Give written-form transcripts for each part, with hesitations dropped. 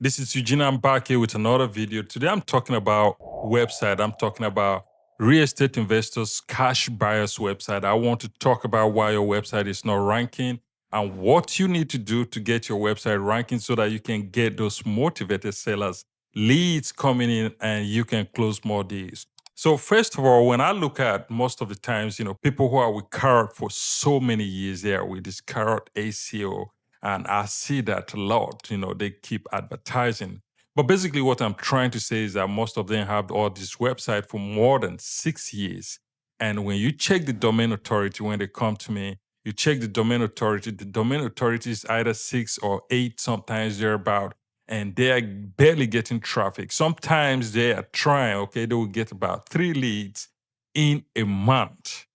This is Eugene. I'm back here with another video. Today I'm talking about website. I'm talking about real estate investors, cash buyers website. I want to talk about why your website is not ranking and what you need to do to get your website ranking so that you can get those motivated sellers, leads coming in and you can close more deals. So first of all, when I look at most of the times, people who are with Carrot for so many years, they are with this Carrot ACO, and I see that a lot. They keep advertising. But basically, what I'm trying to say is that most of them have all this website for more than 6 years. And when you check the domain authority, when they come to me, you check the domain authority is either 6 or 8, sometimes they're about, and they are barely getting traffic. Sometimes they are trying, okay, they will get about 3 leads in a month.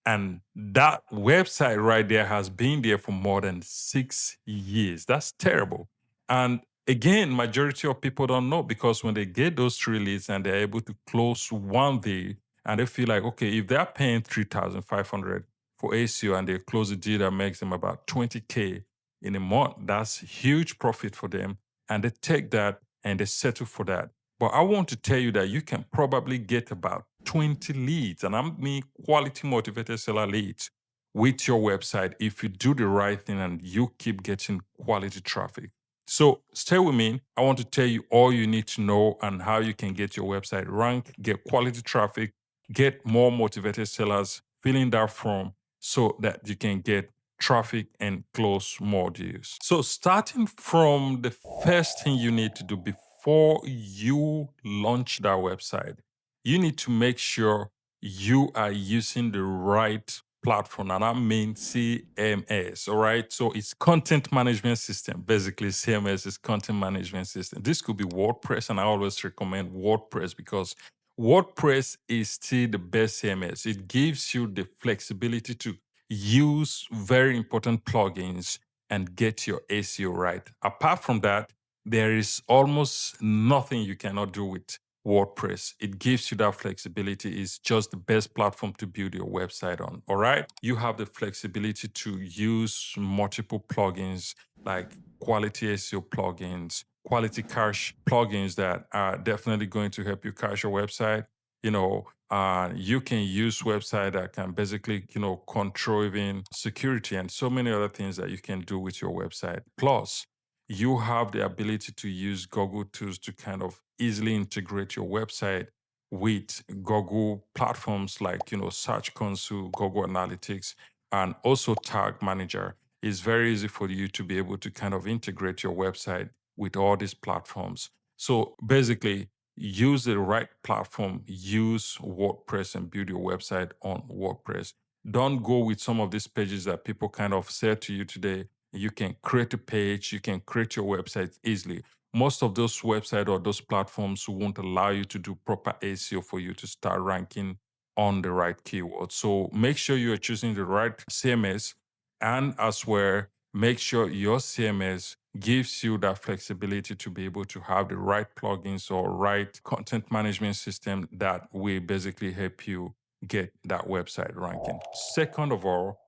And that website right there has been there for more than 6 years. That's terrible. And again, majority of people don't know, because when they get those 3 leads and they're able to close one deal, and they feel like, okay, if they're paying 3,500 for ACO and they close a deal that makes them about 20K in a month, that's huge profit for them. And they take that and they settle for that. But I want to tell you that you can probably get about 20 leads, and I mean quality motivated seller leads, with your website if you do the right thing and you keep getting quality traffic. So stay with me. I want to tell you all you need to know and how you can get your website ranked, get quality traffic, get more motivated sellers filling that form so that you can get traffic and close more deals. So starting from the first thing you need to do before you launch that website, you need to make sure you are using the right platform, and I mean CMS. All right, so it's content management system. Basically, CMS is content management system. This could be WordPress, and I always recommend WordPress because WordPress is still the best CMS. It gives you the flexibility to use very important plugins and get your ACO right. Apart from that, there is almost nothing you cannot do with WordPress. It gives you that flexibility. It's just the best platform to build your website on. All right. You have the flexibility to use multiple plugins like quality SEO plugins, quality cache plugins that are definitely going to help you cache your website. You can use website that can basically, control even security and so many other things that you can do with your website. Plus, you have the ability to use Google tools to kind of easily integrate your website with Google platforms like, Search Console, Google Analytics, and also Tag Manager. It's very easy for you to be able to kind of integrate your website with all these platforms. So basically, use the right platform, use WordPress and build your website on WordPress. Don't go with some of these pages that people kind of said to you today. You can create a page, you can create your website easily. Most of those websites or those platforms won't allow you to do proper SEO for you to start ranking on the right keywords. So make sure you are choosing the right CMS, and as well, make sure your CMS gives you that flexibility to be able to have the right plugins or right content management system that will basically help you get that website ranking. Second of all,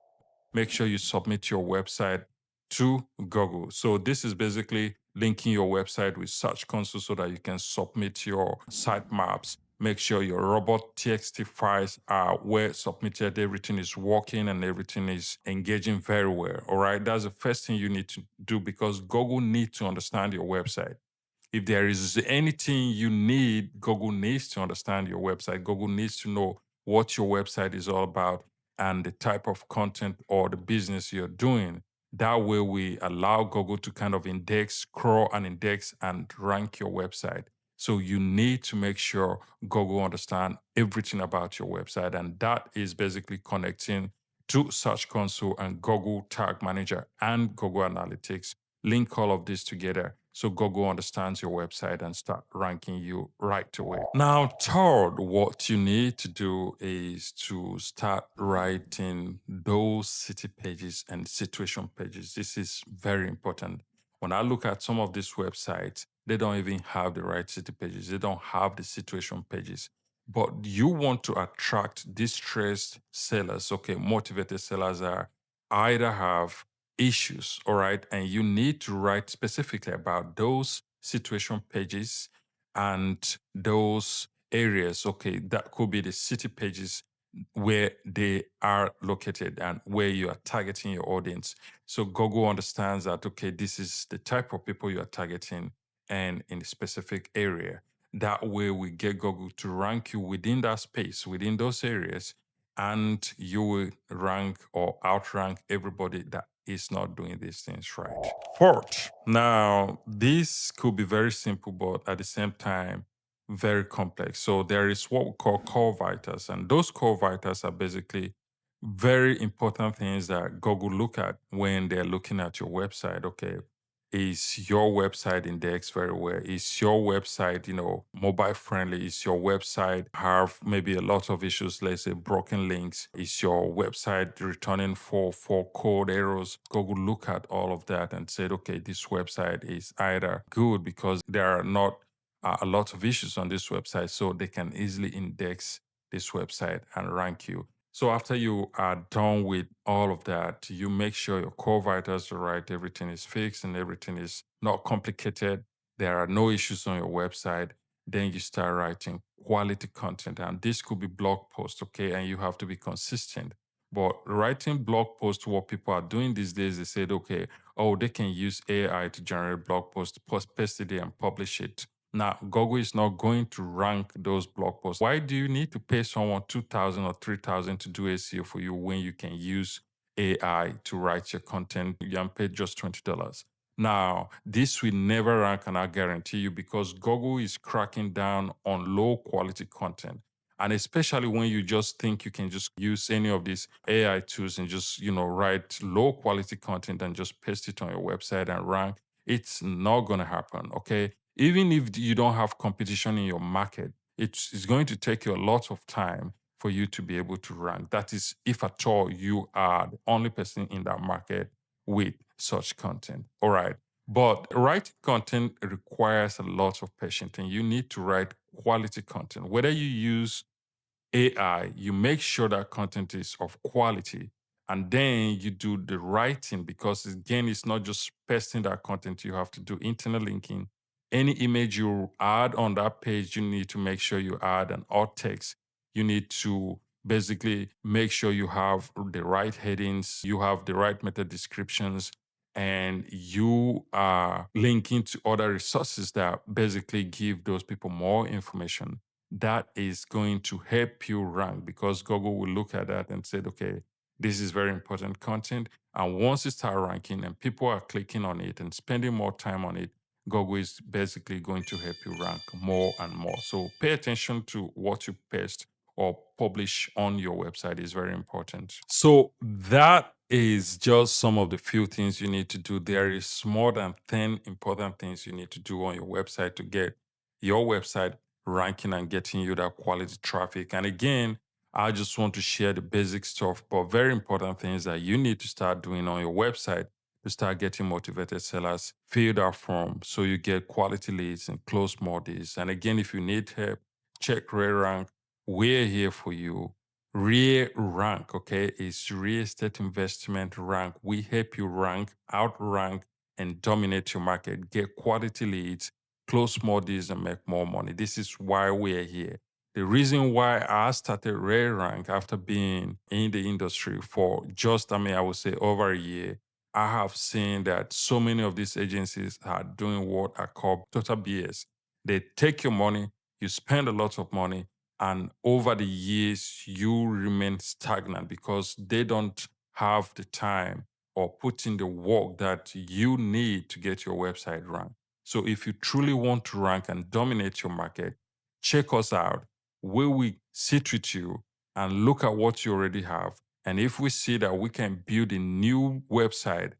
make sure you submit your website to Google. So this is basically linking your website with Search Console so that you can submit your sitemaps. Make sure your robot.txt files are well submitted, everything is working and everything is engaging very well. All right, that's the first thing you need to do, because Google needs to understand your website. If there is anything you need, Google needs to understand your website. Google needs to know what your website is all about and the type of content or the business you're doing. That way, we allow Google to kind of index, crawl and index and rank your website. So you need to make sure Google understand everything about your website. And that is basically connecting to Search Console and Google Tag Manager and Google Analytics. Link all of this together so Google understands your website and start ranking you right away. Now, third, what you need to do is to start writing those city pages and situation pages. This is very important. When I look at some of these websites, they don't even have the right city pages. They don't have the situation pages. But you want to attract distressed sellers, okay, motivated sellers are either have issues, all right? And you need to write specifically about those situation pages and those areas. Okay, that could be the city pages where they are located and where you are targeting your audience. So Google understands that, okay, this is the type of people you are targeting and in a specific area. That way we get Google to rank you within that space, within those areas, and you will rank or outrank everybody that is not doing these things right. Fourth, now this could be very simple, but at the same time, very complex. So there is what we call core vitals, and those core vitals are basically very important things that Google look at when they're looking at your website. Okay, is your website indexed very well? Is your website, mobile friendly? Is your website have maybe a lot of issues, let's say broken links? Is your website returning for code errors? Google look at all of that and said, okay, this website is either good because there are not a lot of issues on this website, so they can easily index this website and rank you. So after you are done with all of that, you make sure your core vitals are right, everything is fixed and everything is not complicated. There are no issues on your website. Then you start writing quality content. And this could be blog posts, okay? And you have to be consistent. But writing blog posts, what people are doing these days, they said, okay, oh, they can use AI to generate blog posts, paste it there and publish it. Now, Google is not going to rank those blog posts. Why do you need to pay someone 2,000 or 3,000 to do SEO for you when you can use AI to write your content? You can pay just $20. Now, this will never rank, and I guarantee you, because Google is cracking down on low quality content. And especially when you just think you can just use any of these AI tools and just, write low quality content and just paste it on your website and rank, it's not going to happen. Okay. Even if you don't have competition in your market, it's going to take you a lot of time for you to be able to rank. That is, if at all you are the only person in that market with such content. All right. But writing content requires a lot of patience, and you need to write quality content. Whether you use AI, you make sure that content is of quality, and then you do the writing, because again, it's not just pasting that content, you have to do internal linking. Any image you add on that page, you need to make sure you add an alt text. You need to basically make sure you have the right headings, you have the right meta descriptions, and you are linking to other resources that basically give those people more information. That is going to help you rank, because Google will look at that and say, okay, this is very important content. And once you start ranking and people are clicking on it and spending more time on it, Google is basically going to help you rank more and more. So pay attention to what you paste or publish on your website is very important. So that is just some of the few things you need to do. There is more than 10 important things you need to do on your website to get your website ranking and getting you that quality traffic. And again, I just want to share the basic stuff, but very important things that you need to start doing on your website to start getting motivated sellers. Fill that form so you get quality leads and close more deals. And again, if you need help, check RareRank. We're here for you. Real rank, okay, is real estate investment rank. We help you rank, outrank, and dominate your market. Get quality leads, close more deals, and make more money. This is why we're here. The reason why I started Rare Rank after being in the industry for just, I would say over a year, I have seen that so many of these agencies are doing what I call total BS. They take your money, you spend a lot of money, and over the years, you remain stagnant because they don't have the time or put in the work that you need to get your website ranked. So if you truly want to rank and dominate your market, check us out. We will sit with you and look at what you already have. And if we see that we can build a new website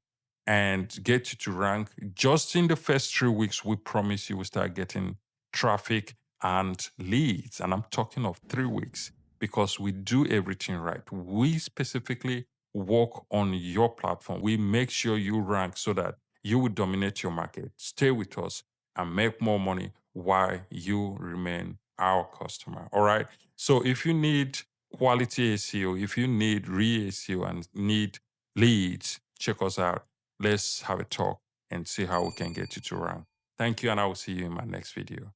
and get you to rank, just in the first 3 weeks, we promise you will start getting traffic and leads. And I'm talking of 3 weeks, because we do everything right. We specifically work on your platform. We make sure you rank so that you will dominate your market. Stay with us and make more money while you remain our customer. All right. So if you need quality SEO, if you need re SEO and need leads, check us out. Let's have a talk and see how we can get you to rank. Thank you, and I will see you in my next video.